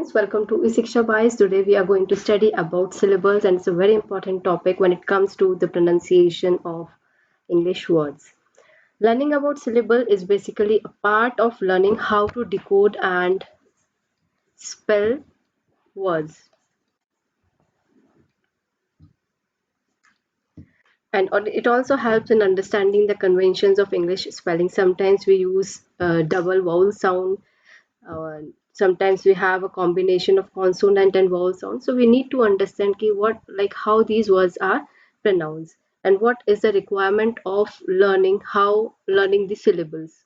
students, welcome to E-Shiksha Bias. Today we are going to study about syllables, and it's a very important topic when it comes to the pronunciation of English words. Learning about syllable is basically a part of learning how to decode and spell words. And it also helps in understanding the conventions of English spelling. Sometimes we use double vowel sound. Sometimes we have a combination of consonant and vowel sound. So we need to understand how these words are pronounced and what is the requirement of learning the syllables.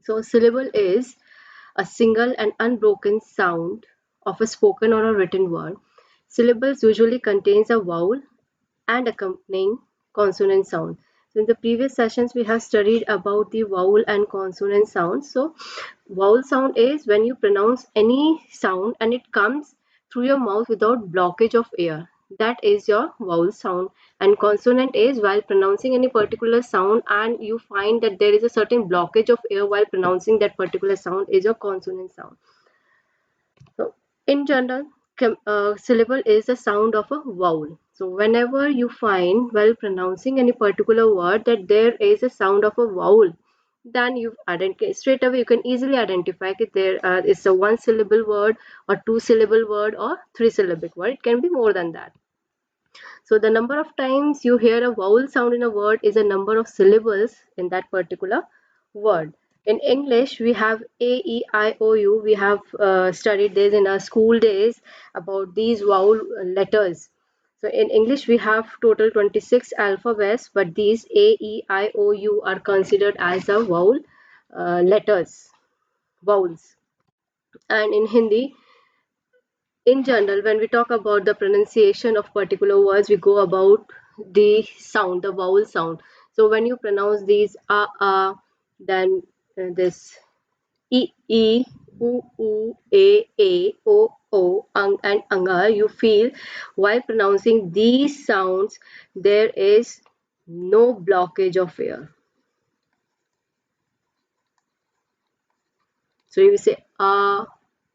So syllable is a single and unbroken sound of a spoken or a written word. Syllables usually contains a vowel and accompanying consonant sound. So in the previous sessions, we have studied about the vowel and consonant sounds. So vowel sound is when you pronounce any sound and it comes through your mouth without blockage of air. That is your vowel sound. And consonant is while pronouncing any particular sound and you find that there is a certain blockage of air while pronouncing that particular sound is your consonant sound. So, in general, syllable is the sound of a vowel. So, whenever you find while pronouncing any particular word that there is a sound of a vowel, then you identify straight away. You can easily identify that there is a one syllable word, or two syllable word, or three syllabic word. It can be more than that. So the number of times you hear a vowel sound in a word is a number of syllables in that particular word. In English, we have A, E, I, O, U. We have studied this in our school days about these vowel letters. So in English, we have total 26 alphabets, but these A, E, I, O, U are considered as a vowel letters, vowels. And in Hindi, in general, when we talk about the pronunciation of particular words, we go about the sound, the vowel sound. So when you pronounce these then this e e u u a o o ang and anga, you feel while pronouncing these sounds there is no blockage of air. So you say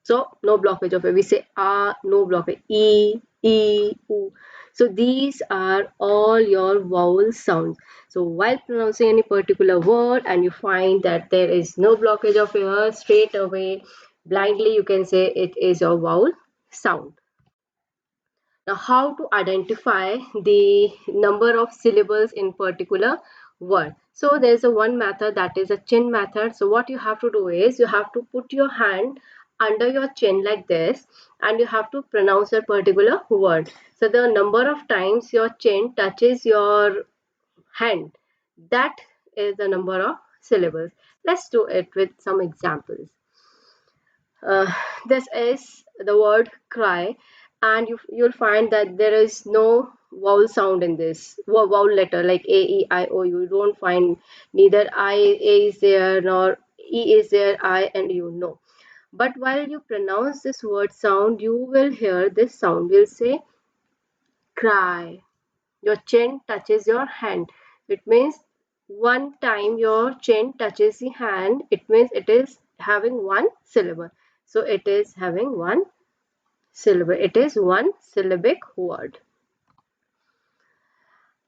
so no blockage of air. We say no blockage. U. So these are all your vowel sounds. So while pronouncing any particular word and you find that there is no blockage of air, straight away, blindly you can say it is your vowel sound. Now, how to identify the number of syllables in particular word? So there's a one method, that is a chin method. So what you have to do is you have to put your hand under your chin like this and you have to pronounce a particular word. So the number of times your chin touches your hand, that is the number of syllables. Let's do it with some examples. uh, this is the word cry, and you'll find that there is no vowel sound in this vowel letter like a e I o u. You don't find neither I a is there nor e is there, I and u, no. But while you pronounce this word sound, you will hear this sound. We'll say cry. Your chin touches your hand. It means one time your chin touches the hand, it means it is having one syllable. So it is having one syllable. It is one syllabic word.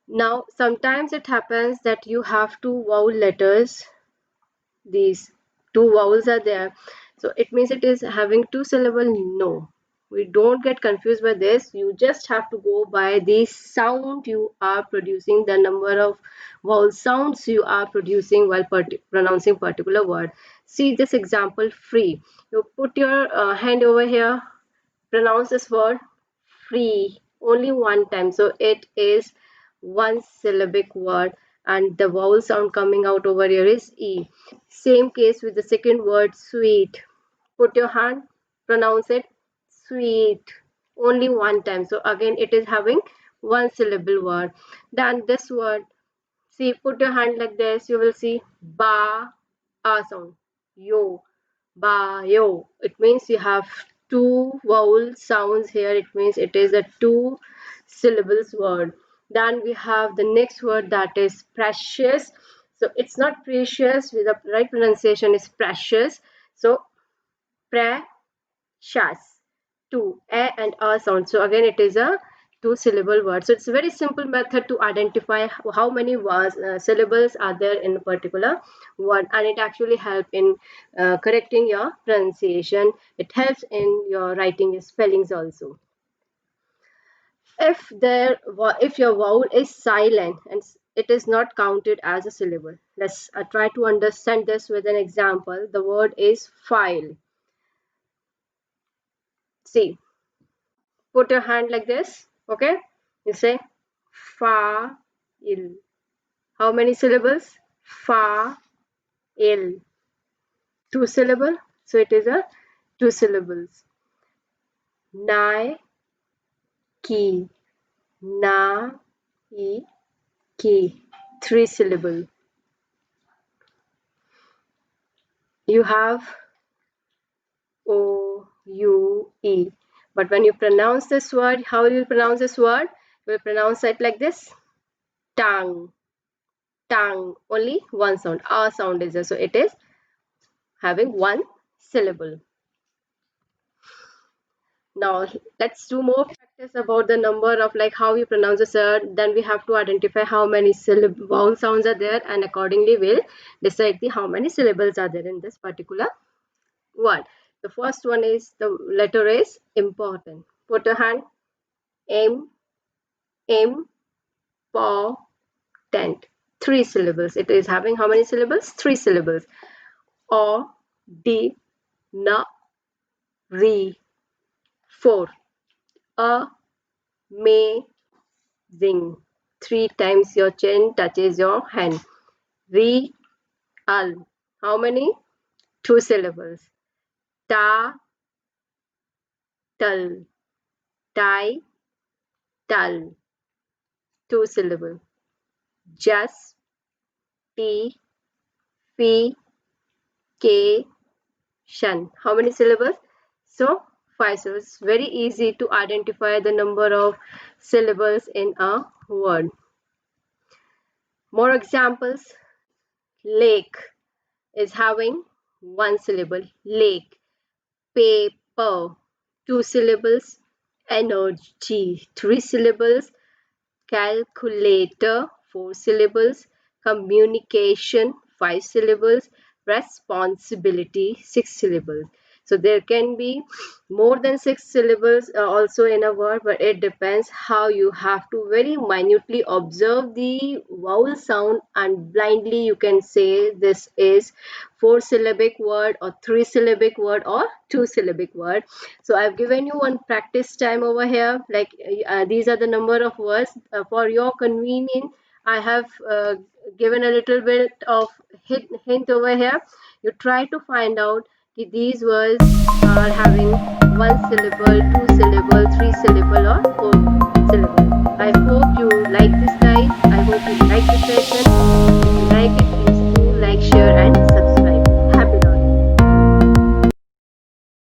Now, sometimes it happens that you have two vowel letters. These two vowels are there. So it means it is having two syllable. No, we don't get confused by this. You just have to go by the sound you are producing, the number of vowel sounds you are producing while pronouncing particular word. See this example, free. You put your hand over here, pronounce this word free only one time. So it is one syllabic word and the vowel sound coming out over here is E. Same case with the second word sweet. Put your hand, pronounce it sweet only one time. So again it is having one syllable word. Then this word, see, put your hand like this, you will see ba, sound, yo, ba, yo. It means you have two vowel sounds here. It means it is a two syllables word. Then we have the next word, that is precious. So it's not precious, with the right pronunciation is precious. So shas. Two a and a sound. So again, it is a two-syllable word. So it's a very simple method to identify how many syllables are there in a particular word, and it actually helps in correcting your pronunciation. It helps in your writing spellings also. If your vowel is silent and it is not counted as a syllable. Let's try to understand this with an example. The word is file. See, put your hand like this. Okay, you say fa il. How many syllables? Fa il. Two syllable. So it is a two syllables. Nai ki. Na i ki. Three syllable. You have O U E. But when you pronounce this word, how will you pronounce this word? You will pronounce it like this. Tongue. Tongue. Only one sound. A sound is there. So it is having one syllable. Now let's do more practice about the number of like how you pronounce a word. Then we have to identify how many vowel sounds are there, and accordingly we'll decide how many syllables are there in this particular word. The first one is the letter is important. Put a hand. M, important. Three syllables. It is having how many syllables? Three syllables. O, D, na, re. Four. Amazing. Three times your chin touches your hand. Real. How many? Two syllables. Ta, tal. Tai, tal. Two syllable. Just, T, F, K, Shan. How many syllables? So, five syllables. It's very easy to identify the number of syllables in a word. More examples. Lake is having one syllable. Lake. Paper. Two syllables. Energy. Three syllables. Calculator. Four syllables. Communication. Five syllables. Responsibility. Six syllables. So there can be more than six syllables also in a word, but it depends how you have to very minutely observe the vowel sound, and blindly you can say this is four syllabic word or three syllabic word or two syllabic word. So I've given you one practice time over here, like these are the number of words for your convenience. I have given a little bit of hint over here. You try to find out if these words are having one syllable, two syllable, three syllable or four syllable.